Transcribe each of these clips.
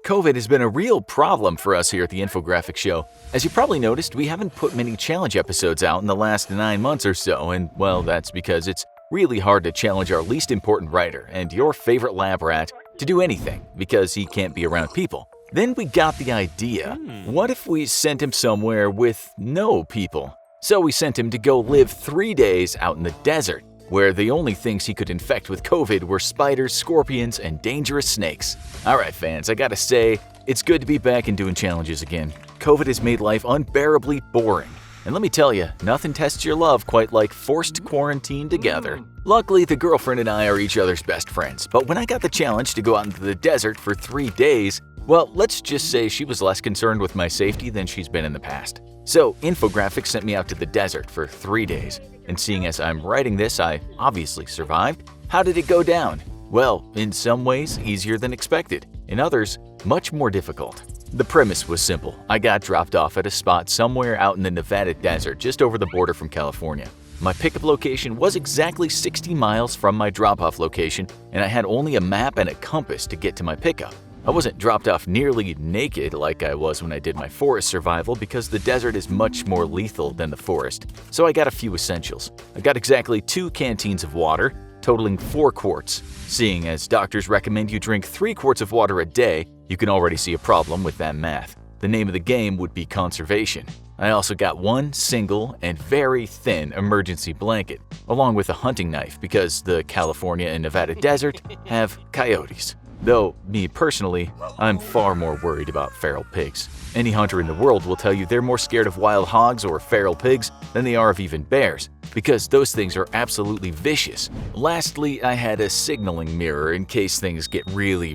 COVID has been a real problem for us here at the Infographics Show. As you probably noticed, we haven't put many challenge episodes out in the last 9 months or so, and well, that's because it's really hard to challenge our least important writer and your favorite lab rat to do anything because he can't be around people. Then we got the idea, what if we sent him somewhere with no people? So we sent him to go live 3 days out in the desert, where the only things he could infect with COVID were spiders, scorpions, and dangerous snakes. Alright fans, I gotta say, it's good to be back and doing challenges again. COVID has made life unbearably boring. And let me tell you, nothing tests your love quite like forced quarantine together. Luckily, the girlfriend and I are each other's best friends, but when I got the challenge to go out into the desert for 3 days, well, let's just say she was less concerned with my safety than she's been in the past. So, Infographics sent me out to the desert for 3 days, and seeing as I'm writing this, I obviously survived. How did it go down? Well, in some ways, easier than expected. In others, much more difficult. The premise was simple. I got dropped off at a spot somewhere out in the Nevada desert just over the border from California. My pickup location was exactly 60 miles from my drop-off location, and I had only a map and a compass to get to my pickup. I wasn't dropped off nearly naked like I was when I did my forest survival because the desert is much more lethal than the forest, so I got a few essentials. I got exactly 2 canteens of water, totaling 4 quarts. Seeing as doctors recommend you drink 3 quarts of water a day, you can already see a problem with that math. The name of the game would be conservation. I also got 1 single and very thin emergency blanket, along with a hunting knife because the California and Nevada desert have coyotes. Though, me personally, I'm far more worried about feral pigs. Any hunter in the world will tell you they're more scared of wild hogs or feral pigs than they are of even bears, because those things are absolutely vicious. Lastly, I had a signaling mirror in case things get really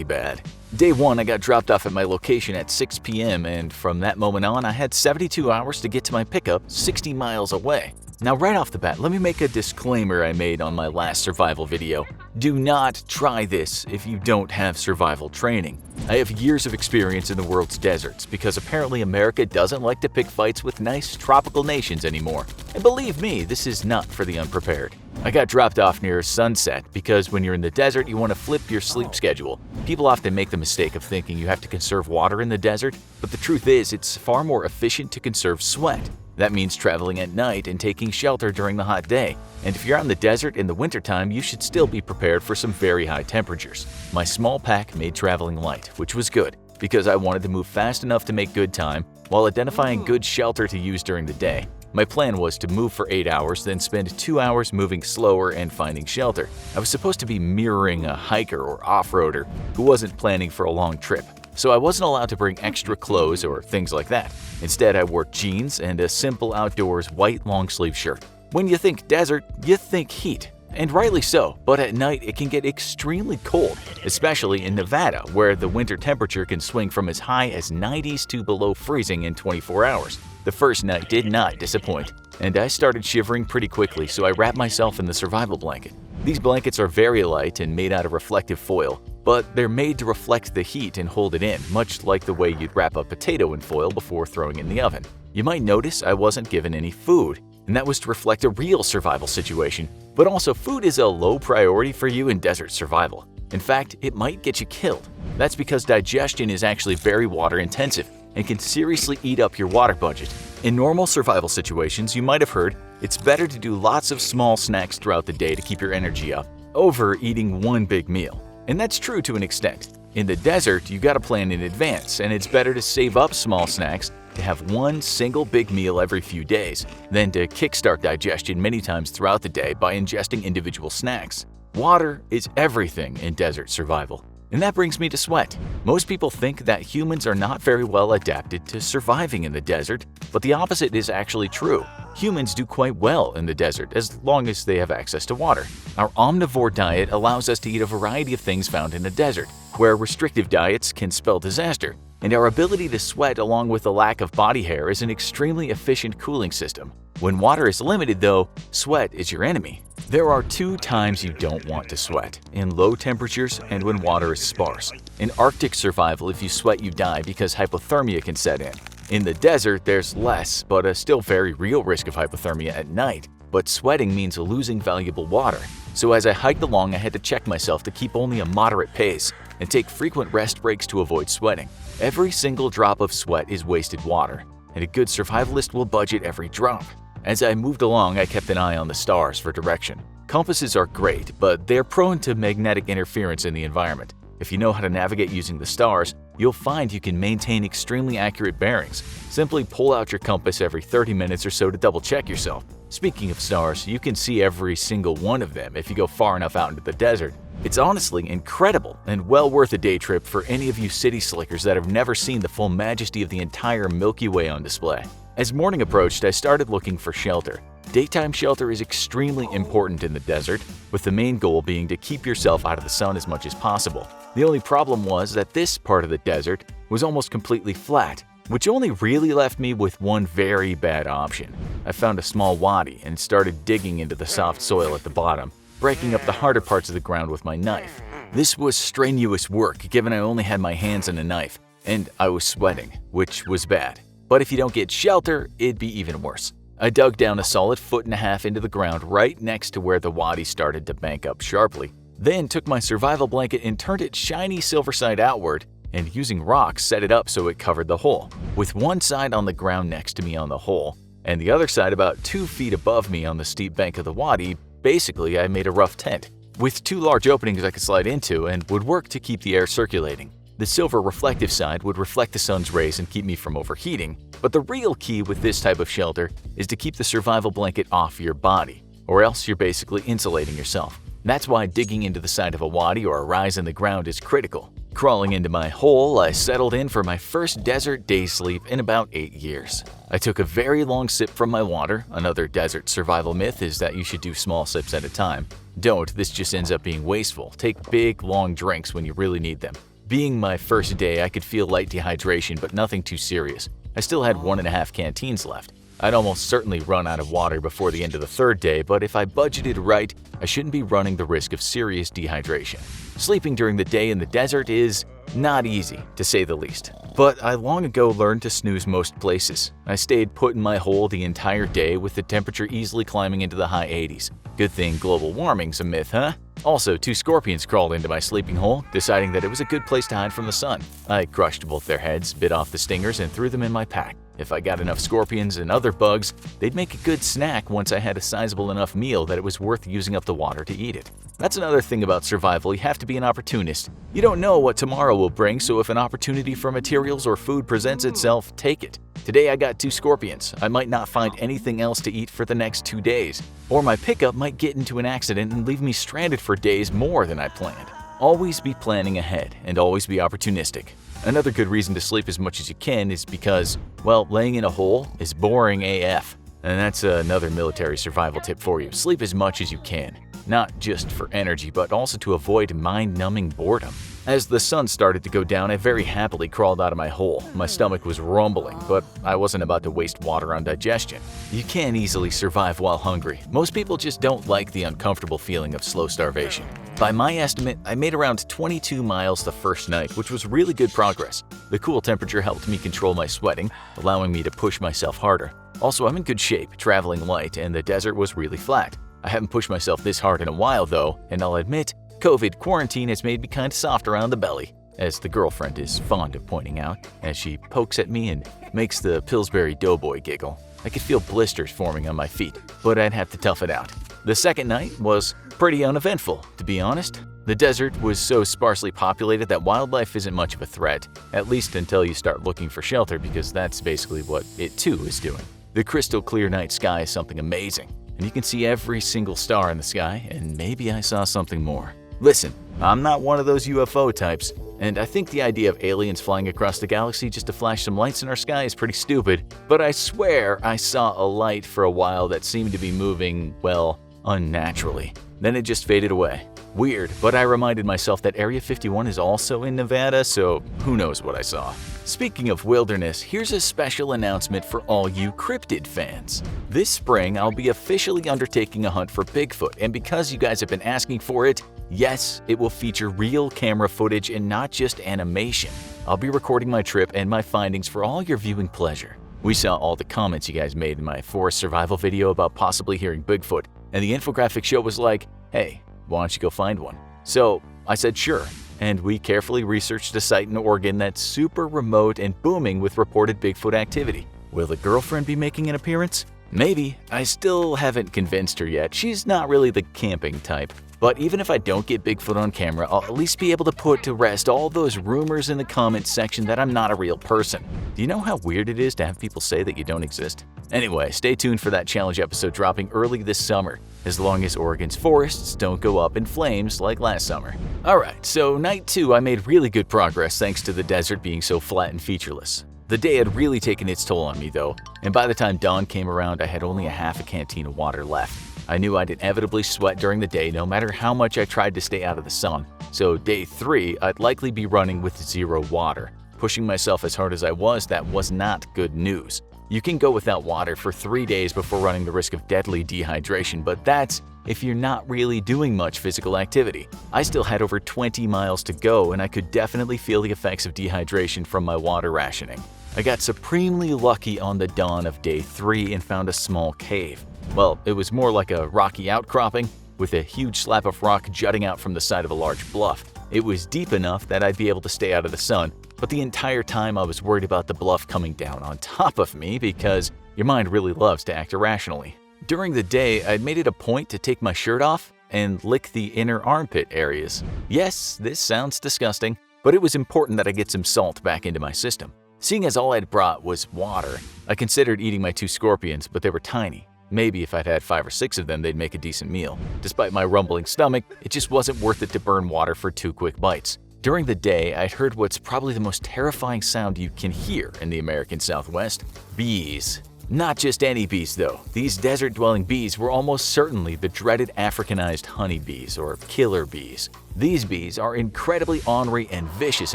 bad. Day 1, I got dropped off at my location at 6 p.m. and from that moment on, I had 72 hours to get to my pickup 60 miles away. Now right off the bat, let me make a disclaimer I made on my last survival video. Do not try this if you don't have survival training. I have years of experience in the world's deserts because apparently America doesn't like to pick fights with nice tropical nations anymore. And believe me, this is not for the unprepared. I got dropped off near sunset because when you're in the desert, you want to flip your sleep schedule. People often make the mistake of thinking you have to conserve water in the desert, but the truth is it's far more efficient to conserve sweat. That means traveling at night and taking shelter during the hot day. And if you're out in the desert in the wintertime, you should still be prepared for some very high temperatures. My small pack made traveling light, which was good, because I wanted to move fast enough to make good time while identifying good shelter to use during the day. My plan was to move for 8 hours, then spend 2 hours moving slower and finding shelter. I was supposed to be mirroring a hiker or off-roader who wasn't planning for a long trip, so I wasn't allowed to bring extra clothes or things like that. Instead, I wore jeans and a simple outdoors white long-sleeve shirt. When you think desert, you think heat. And rightly so, but at night it can get extremely cold, especially in Nevada, where the winter temperature can swing from as high as 90s to below freezing in 24 hours. The first night did not disappoint, and I started shivering pretty quickly, so I wrapped myself in the survival blanket. These blankets are very light and made out of reflective foil, but they're made to reflect the heat and hold it in, much like the way you'd wrap a potato in foil before throwing it in the oven. You might notice I wasn't given any food, and that was to reflect a real survival situation. But also, food is a low priority for you in desert survival. In fact, it might get you killed. That's because digestion is actually very water intensive and can seriously eat up your water budget. In normal survival situations, you might have heard it's better to do lots of small snacks throughout the day to keep your energy up, over eating one big meal. And that's true to an extent. In the desert, you gotta plan in advance, and it's better to save up small snacks to have one single big meal every few days than to kickstart digestion many times throughout the day by ingesting individual snacks. Water is everything in desert survival. And that brings me to sweat. Most people think that humans are not very well adapted to surviving in the desert, but the opposite is actually true. Humans do quite well in the desert as long as they have access to water. Our omnivore diet allows us to eat a variety of things found in the desert, where restrictive diets can spell disaster. And our ability to sweat along with the lack of body hair is an extremely efficient cooling system. When water is limited though, sweat is your enemy. There are 2 times you don't want to sweat: in low temperatures and when water is sparse. In Arctic survival, if you sweat you die because hypothermia can set in. In the desert, there's less, but a still very real risk of hypothermia at night. But sweating means losing valuable water. So as I hiked along, I had to check myself to keep only a moderate pace. and take frequent rest breaks to avoid sweating. Every single drop of sweat is wasted water, and a good survivalist will budget every drop. As I moved along, I kept an eye on the stars for direction. Compasses are great, but they're prone to magnetic interference in the environment. If you know how to navigate using the stars, you'll find you can maintain extremely accurate bearings. Simply pull out your compass every 30 minutes or so to double-check yourself. Speaking of stars, you can see every single one of them if you go far enough out into the desert. It's honestly incredible and well worth a day trip for any of you city slickers that have never seen the full majesty of the entire Milky Way on display. As morning approached, I started looking for shelter. Daytime shelter is extremely important in the desert, with the main goal being to keep yourself out of the sun as much as possible. The only problem was that this part of the desert was almost completely flat, which only really left me with one very bad option. I found a small wadi and started digging into the soft soil at the bottom, breaking up the harder parts of the ground with my knife. This was strenuous work given I only had my hands and a knife, and I was sweating, which was bad. But if you don't get shelter, it'd be even worse. I dug down a solid 1.5 feet into the ground right next to where the wadi started to bank up sharply. Then took my survival blanket and turned it shiny silver side outward, and using rocks set it up so it covered the hole, with one side on the ground next to me on the hole, and the other side about 2 feet above me on the steep bank of the wadi. Basically, I made a rough tent, with 2 large openings I could slide into and would work to keep the air circulating. The silver reflective side would reflect the sun's rays and keep me from overheating, but the real key with this type of shelter is to keep the survival blanket off your body, or else you're basically insulating yourself. That's why digging into the side of a wadi or a rise in the ground is critical. Crawling into my hole, I settled in for my first desert day sleep in about 8 years. I took a very long sip from my water. Another desert survival myth is that you should do small sips at a time. Don't, this just ends up being wasteful. Take big, long drinks when you really need them. Being my first day, I could feel light dehydration, but nothing too serious. I still had 1.5 canteens left. I'd almost certainly run out of water before the end of the 3rd day, but if I budgeted right, I shouldn't be running the risk of serious dehydration. Sleeping during the day in the desert is not easy, to say the least. But I long ago learned to snooze most places. I stayed put in my hole the entire day with the temperature easily climbing into the high 80s. Good thing global warming's a myth, huh? Also, 2 scorpions crawled into my sleeping hole, deciding that it was a good place to hide from the sun. I crushed both their heads, bit off the stingers, and threw them in my pack. If I got enough scorpions and other bugs, they'd make a good snack once I had a sizable enough meal that it was worth using up the water to eat it. That's another thing about survival, you have to be an opportunist. You don't know what tomorrow will bring, so if an opportunity for materials or food presents itself, take it. Today I got 2 scorpions. I might not find anything else to eat for the next 2 days. Or my pickup might get into an accident and leave me stranded for days more than I planned. Always be planning ahead and always be opportunistic. Another good reason to sleep as much as you can is because, well, laying in a hole is boring AF. And that's another military survival tip for you. Sleep as much as you can. Not just for energy, but also to avoid mind-numbing boredom. As the sun started to go down, I very happily crawled out of my hole. My stomach was rumbling, but I wasn't about to waste water on digestion. You can't easily survive while hungry. Most people just don't like the uncomfortable feeling of slow starvation. By my estimate, I made around 22 miles the first night, which was really good progress. The cool temperature helped me control my sweating, allowing me to push myself harder. Also, I'm in good shape, traveling light, and the desert was really flat. I haven't pushed myself this hard in a while though, and I'll admit, COVID quarantine has made me kinda soft around the belly, as the girlfriend is fond of pointing out, as she pokes at me and makes the Pillsbury Doughboy giggle. I could feel blisters forming on my feet, but I'd have to tough it out. The second night was pretty uneventful, to be honest. The desert was so sparsely populated that wildlife isn't much of a threat, at least until you start looking for shelter, because that's basically what it too is doing. The crystal clear night sky is something amazing, and you can see every single star in the sky, and maybe I saw something more. Listen, I'm not one of those UFO types, and I think the idea of aliens flying across the galaxy just to flash some lights in our sky is pretty stupid, but I swear I saw a light for a while that seemed to be moving, well, unnaturally. Then it just faded away. Weird, but I reminded myself that Area 51 is also in Nevada, so who knows what I saw. Speaking of wilderness, here's a special announcement for all you cryptid fans. This spring, I'll be officially undertaking a hunt for Bigfoot, and because you guys have been asking for it, yes, it will feature real camera footage and not just animation. I'll be recording my trip and my findings for all your viewing pleasure. We saw all the comments you guys made in my forest survival video about possibly hearing Bigfoot, and the Infographics show was like, hey, why don't you go find one? So I said sure, and we carefully researched a site in Oregon that's super remote and booming with reported Bigfoot activity. Will the girlfriend be making an appearance? Maybe. I still haven't convinced her yet. She's not really the camping type. But even if I don't get Bigfoot on camera, I'll at least be able to put to rest all those rumors in the comments section that I'm not a real person. Do you know how weird it is to have people say that you don't exist? Anyway, stay tuned for that challenge episode dropping early this summer, as long as Oregon's forests don't go up in flames like last summer. Alright, so night 2 I made really good progress thanks to the desert being so flat and featureless. The day had really taken its toll on me though, and by the time dawn came around I had only a half a canteen of water left. I knew I'd inevitably sweat during the day no matter how much I tried to stay out of the sun, so day 3 I'd likely be running with 0 water. Pushing myself as hard as I was, that was not good news. You can go without water for 3 days before running the risk of deadly dehydration, but that's if you're not really doing much physical activity. I still had over 20 miles to go and I could definitely feel the effects of dehydration from my water rationing. I got supremely lucky on the dawn of day 3 and found a small cave. Well, it was more like a rocky outcropping with a huge slab of rock jutting out from the side of a large bluff. It was deep enough that I'd be able to stay out of the sun, but the entire time I was worried about the bluff coming down on top of me because your mind really loves to act irrationally. During the day, I'd made it a point to take my shirt off and lick the inner armpit areas. Yes, this sounds disgusting, but it was important that I get some salt back into my system. Seeing as all I'd brought was water, I considered eating my 2 scorpions, but they were tiny. Maybe if I'd had 5 or 6 of them, they'd make a decent meal. Despite my rumbling stomach, it just wasn't worth it to burn water for 2 quick bites. During the day, I'd heard what's probably the most terrifying sound you can hear in the American Southwest: bees. Not just any bees though. These desert-dwelling bees were almost certainly the dreaded Africanized honeybees or killer bees. These bees are incredibly ornery and vicious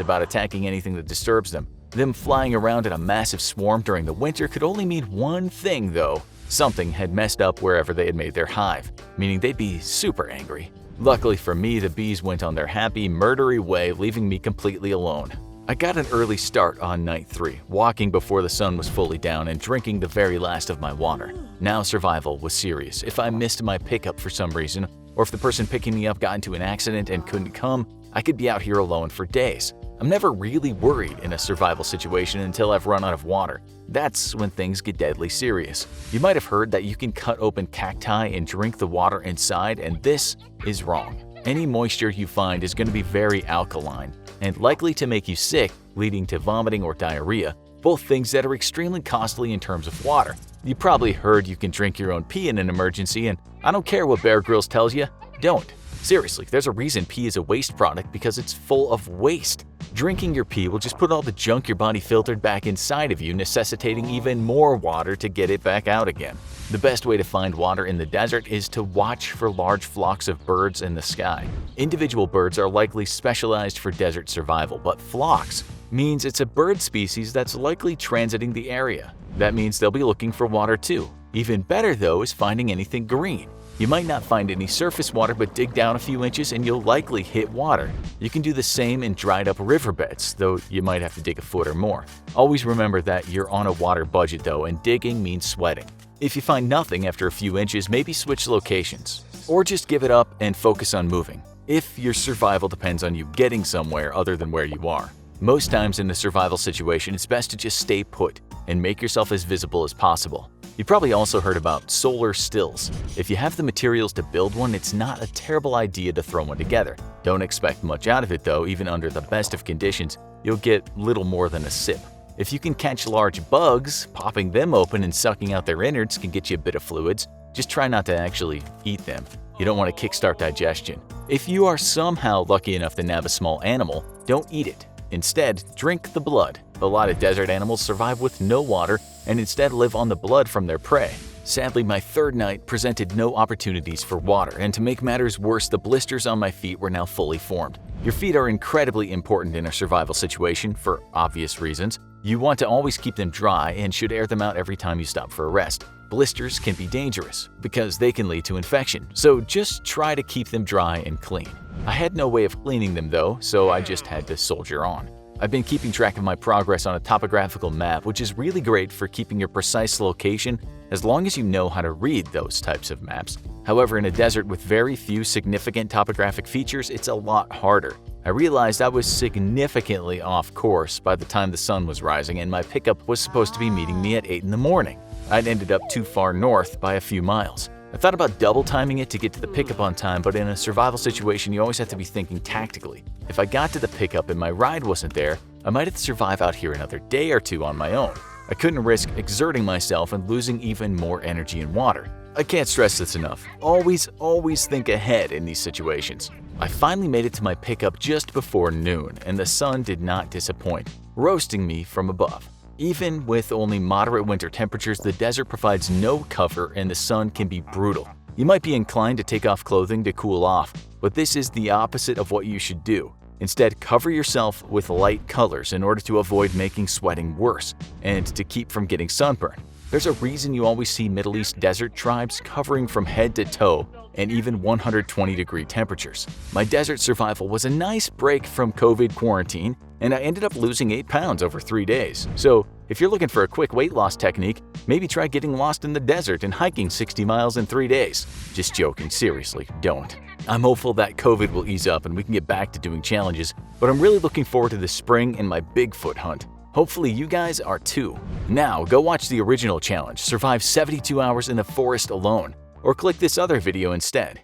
about attacking anything that disturbs them. Them flying around in a massive swarm during the winter could only mean one thing though. Something had messed up wherever they had made their hive, meaning they'd be super angry. Luckily for me, the bees went on their happy, murdery way, leaving me completely alone. I got an early start on night 3, walking before the sun was fully down and drinking the very last of my water. Now survival was serious. If I missed my pickup for some reason, or if the person picking me up got into an accident and couldn't come, I could be out here alone for days. I'm never really worried in a survival situation until I've run out of water. That's when things get deadly serious. You might have heard that you can cut open cacti and drink the water inside, and this is wrong. Any moisture you find is going to be very alkaline and likely to make you sick, leading to vomiting or diarrhea, both things that are extremely costly in terms of water. You probably heard you can drink your own pee in an emergency, and I don't care what Bear Grylls tells you, don't. Seriously, there's a reason pee is a waste product because it's full of waste. Drinking your pee will just put all the junk your body filtered back inside of you, necessitating even more water to get it back out again. The best way to find water in the desert is to watch for large flocks of birds in the sky. Individual birds are likely specialized for desert survival, but flocks means it's a bird species that's likely transiting the area. That means they'll be looking for water too. Even better though is finding anything green. You might not find any surface water, but dig down a few inches and you'll likely hit water. You can do the same in dried up riverbeds, though you might have to dig a foot or more. Always remember that you're on a water budget though, and digging means sweating. If you find nothing after a few inches, maybe switch locations. Or just give it up and focus on moving, if your survival depends on you getting somewhere other than where you are. Most times in a survival situation, it's best to just stay put and make yourself as visible as possible. You probably also heard about solar stills. If you have the materials to build one, it's not a terrible idea to throw one together. Don't expect much out of it though. Even under the best of conditions, you'll get little more than a sip. If you can catch large bugs, popping them open and sucking out their innards can get you a bit of fluids. Just try not to actually eat them. You don't want to kickstart digestion. If you are somehow lucky enough to nab a small animal, don't eat it. Instead, drink the blood. A lot of desert animals survive with no water and instead live on the blood from their prey. Sadly, my third night presented no opportunities for water, and to make matters worse, the blisters on my feet were now fully formed. Your feet are incredibly important in a survival situation for obvious reasons. You want to always keep them dry and should air them out every time you stop for a rest. Blisters can be dangerous because they can lead to infection, so just try to keep them dry and clean. I had no way of cleaning them though, so I just had to soldier on. I've been keeping track of my progress on a topographical map, which is really great for keeping your precise location as long as you know how to read those types of maps. However, in a desert with very few significant topographic features, it's a lot harder. I realized I was significantly off course by the time the sun was rising and my pickup was supposed to be meeting me at 8 in the morning. I'd ended up too far north by a few miles. I thought about double timing it to get to the pickup on time, but in a survival situation, you always have to be thinking tactically. If I got to the pickup and my ride wasn't there, I might have to survive out here another day or two on my own. I couldn't risk exerting myself and losing even more energy and water. I can't stress this enough. Always think ahead in these situations. I finally made it to my pickup just before noon, and the sun did not disappoint, roasting me from above. Even with only moderate winter temperatures, the desert provides no cover and the sun can be brutal. You might be inclined to take off clothing to cool off, but this is the opposite of what you should do. Instead, cover yourself with light colors in order to avoid making sweating worse and to keep from getting sunburned. There's a reason you always see Middle East desert tribes covering from head to toe and even 120-degree temperatures. My desert survival was a nice break from COVID quarantine, and I ended up losing 8 pounds over 3 days. So if you're looking for a quick weight loss technique, maybe try getting lost in the desert and hiking 60 miles in 3 days. Just joking, seriously, don't. I'm hopeful that COVID will ease up and we can get back to doing challenges, but I'm really looking forward to the spring and my Bigfoot hunt. Hopefully you guys are too. Now go watch the original challenge, survive 72 hours in the forest alone, or click this other video instead.